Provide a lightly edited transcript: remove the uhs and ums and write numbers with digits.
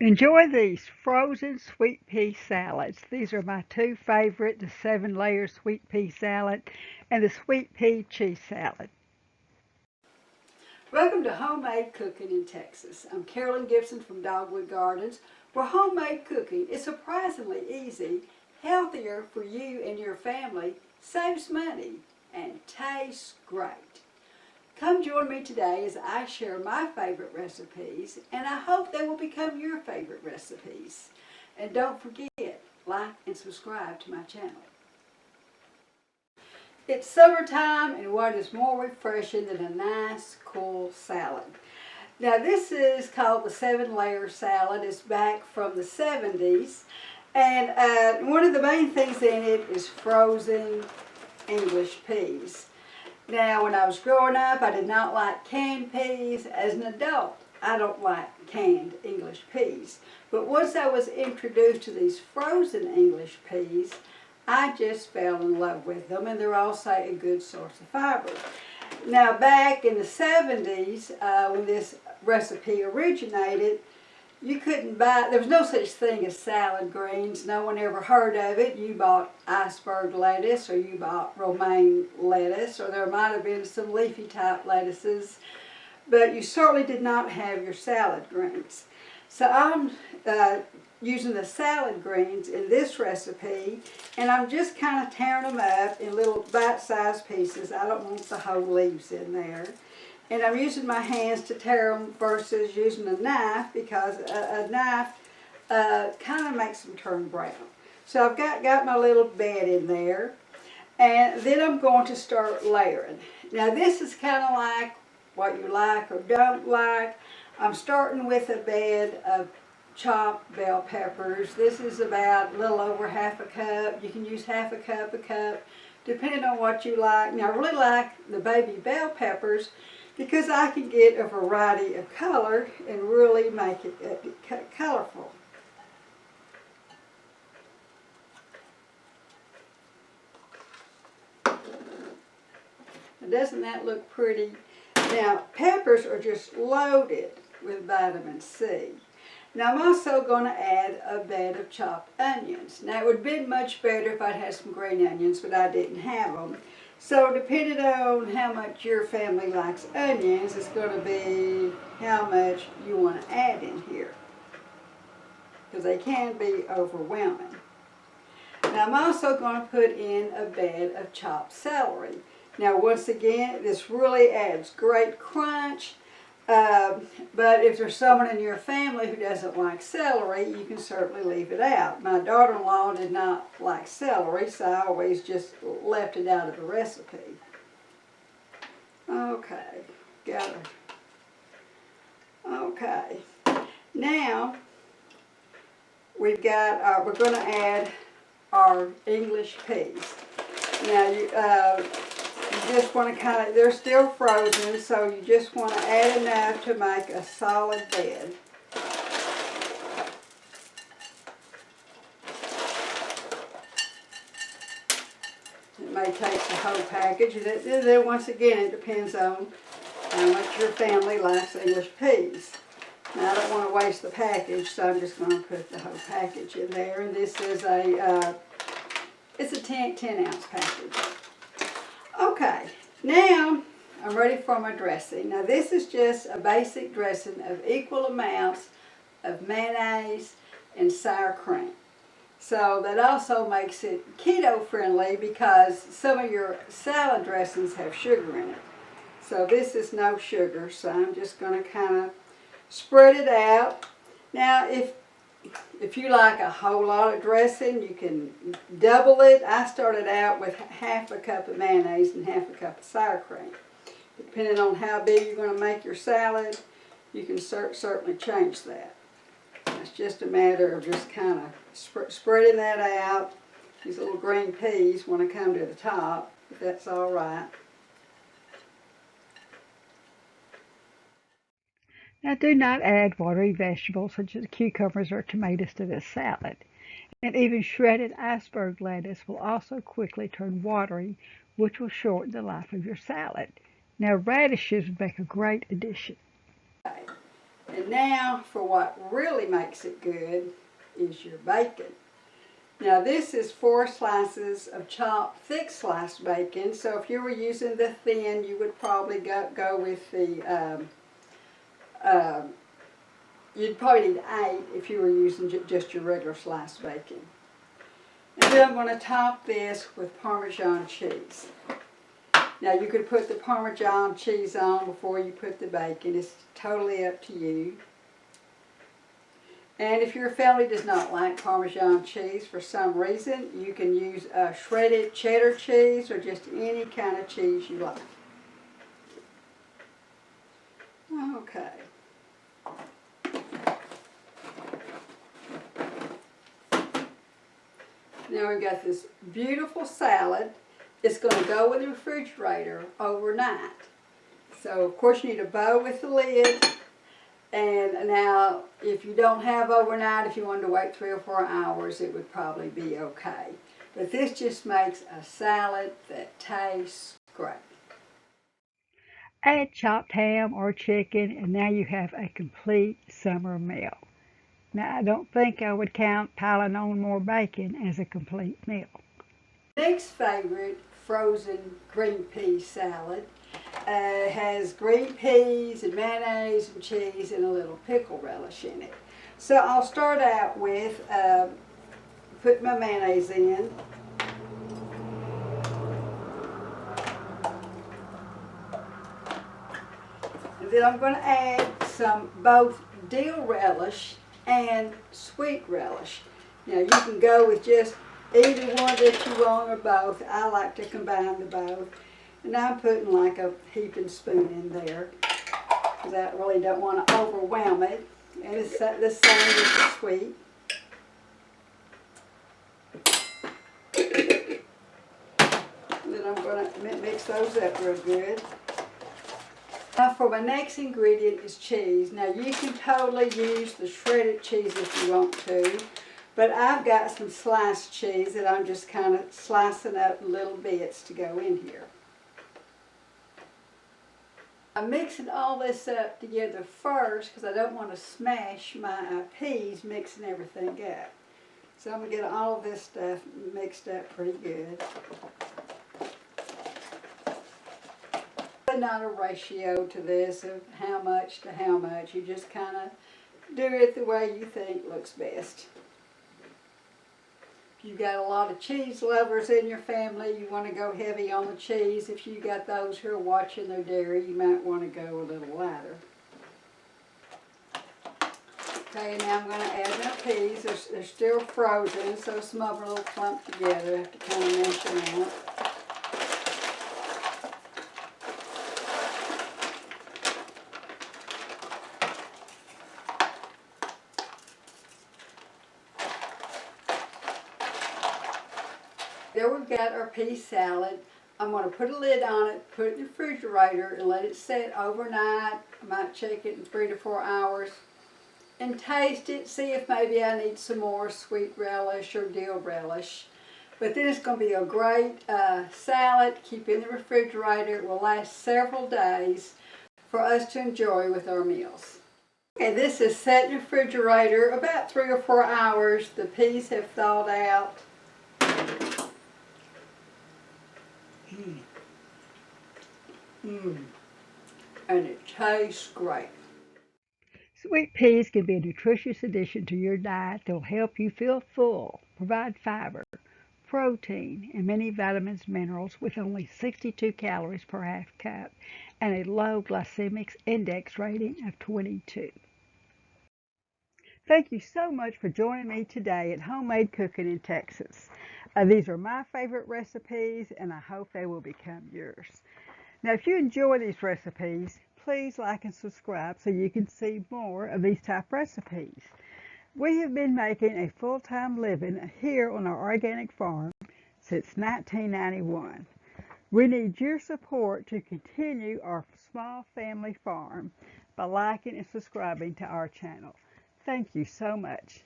Enjoy these frozen sweet pea salads. These are my two favorite, the 7-layer sweet pea salad and the sweet pea cheese salad. Welcome to Homemade Cooking in Texas. I'm Carolyn Gibson from Dogwood Gardens, where homemade cooking is surprisingly easy, healthier for you and your family, saves money, and tastes great. Come join me today as I share my favorite recipes, and I hope they will become your favorite recipes. And don't forget, like and subscribe to my channel. It's summertime, and what is more refreshing than a nice, cool salad? Now, this is called the 7-layer salad. It's back from the 70s, and one of the main things in it is frozen English peas. Now, when I was growing up, I did not like canned peas. As an adult, I don't like canned English peas. But once I was introduced to these frozen English peas, I just fell in love with them, and they're also a good source of fiber. Now, back in the 70s, when this recipe originated, you couldn't buy, there was no such thing as salad greens. No one ever heard of it. You bought iceberg lettuce, or you bought romaine lettuce, or there might have been some leafy type lettuces, but you certainly did not have your salad greens. So I'm using the salad greens in this recipe, and I'm just kind of tearing them up in little bite-sized pieces. I don't want the whole leaves in there. And I'm using my hands to tear them versus using a knife, because a knife kind of makes them turn brown. So I've got my little bed in there, and then I'm going to start layering. Now, this is kind of like what you like or don't like. I'm starting with a bed of chopped bell peppers. This is about a little over half a cup. You can use half a cup, depending on what you like. Now, I really like the baby bell peppers because I can get a variety of color and really make it colorful. Doesn't that look pretty? Now, peppers are just loaded with vitamin C. Now, I'm also going to add a bed of chopped onions. Now, it would have been much better if I'd had some green onions, but I didn't have them. So, depending on how much your family likes onions, it's going to be how much you want to add in here, because they can be overwhelming. Now, I'm also going to put in a bed of chopped celery. Now, once again, this really adds great crunch. But if there's someone in your family who doesn't like celery, you can certainly leave it out. My daughter-in-law did not like celery, so I always just left it out of the recipe. Okay, got it. Okay, now we're going to add our English peas. Now, you just want to kind of, they're still frozen, so you just want to add enough to make a solid bed. It may take the whole package, and then once again, it depends on how much your family likes English peas. Now, I don't want to waste the package, so I'm just going to put the whole package in there, and this is it's a 10-ounce package. Okay, now I'm ready for my dressing. Now, this is just a basic dressing of equal amounts of mayonnaise and sour cream. So that also makes it keto friendly, because some of your salad dressings have sugar in it. So this is no sugar, so I'm just going to kind of spread it out. Now, if you like a whole lot of dressing, you can double it. I started out with half a cup of mayonnaise and half a cup of sour cream. Depending on how big you're going to make your salad, you can certainly change that. It's just a matter of just kind of spreading that out. These little green peas want to come to the top, if that's all right. Now, do not add watery vegetables such as cucumbers or tomatoes to this salad. And even shredded iceberg lettuce will also quickly turn watery, which will shorten the life of your salad. Now, radishes would make a great addition. Okay. And now for what really makes it good is your bacon. Now this is 4 slices of chopped thick sliced bacon. So if you were using the thin, you would probably go with the, you'd probably need 8 if you were using just your regular sliced bacon. And then I'm going to top this with Parmesan cheese. Now you could put the Parmesan cheese on before you put the bacon. It's totally up to you. And if your family does not like Parmesan cheese for some reason, you can use shredded cheddar cheese or just any kind of cheese you like. Okay. Now we've got this beautiful salad. It's going to go in the refrigerator overnight. So of course you need a bowl with the lid. And now if you don't have overnight, if you wanted to wait 3 or 4 hours, it would probably be okay. But this just makes a salad that tastes great. Add chopped ham or chicken, and now you have a complete summer meal. Now, I don't think I would count piling on more bacon as a complete meal. Next favorite, frozen green pea salad. Has green peas and mayonnaise and cheese and a little pickle relish in it. So I'll start out with putting my mayonnaise in. And then I'm going to add some both dill relish and sweet relish. Now you can go with just either one that you want or both. I like to combine the both. And I'm putting like a heaping spoon in there because I really don't want to overwhelm it. And it's the same with the sweet. And then I'm going to mix those up real good. Now for my next ingredient is cheese. Now you can totally use the shredded cheese if you want to. But I've got some sliced cheese that I'm just kind of slicing up little bits to go in here. I'm mixing all this up together first because I don't want to smash my peas mixing everything up. So I'm going to get all of this stuff mixed up pretty good. Not a ratio to this of how much to how much. You just kind of do it the way you think looks best. If you've got a lot of cheese lovers in your family, you want to go heavy on the cheese. If you got those who are watching their dairy, you might want to go a little lighter. Okay, now I'm going to add my peas. They're still frozen, so some of them are a little clumped together. I have to kind of mash them out. There we've got our pea salad. I'm going to put a lid on it, put it in the refrigerator, and let it set overnight. I might check it in 3 to 4 hours. And taste it, see if maybe I need some more sweet relish or dill relish. But then it's going to be a great salad. Keep in the refrigerator. It will last several days for us to enjoy with our meals. Okay, this is set in the refrigerator about 3 or 4 hours. The peas have thawed out. And it tastes great. Sweet peas can be a nutritious addition to your diet that will help you feel full, provide fiber, protein, and many vitamins and minerals with only 62 calories per half cup and a low glycemic index rating of 22. Thank you so much for joining me today at Homemade Cooking in Texas. These are my favorite recipes, and I hope they will become yours. Now, if you enjoy these recipes, please like and subscribe so you can see more of these type recipes. We have been making a full-time living here on our organic farm since 1991. We need your support to continue our small family farm by liking and subscribing to our channel. Thank you so much.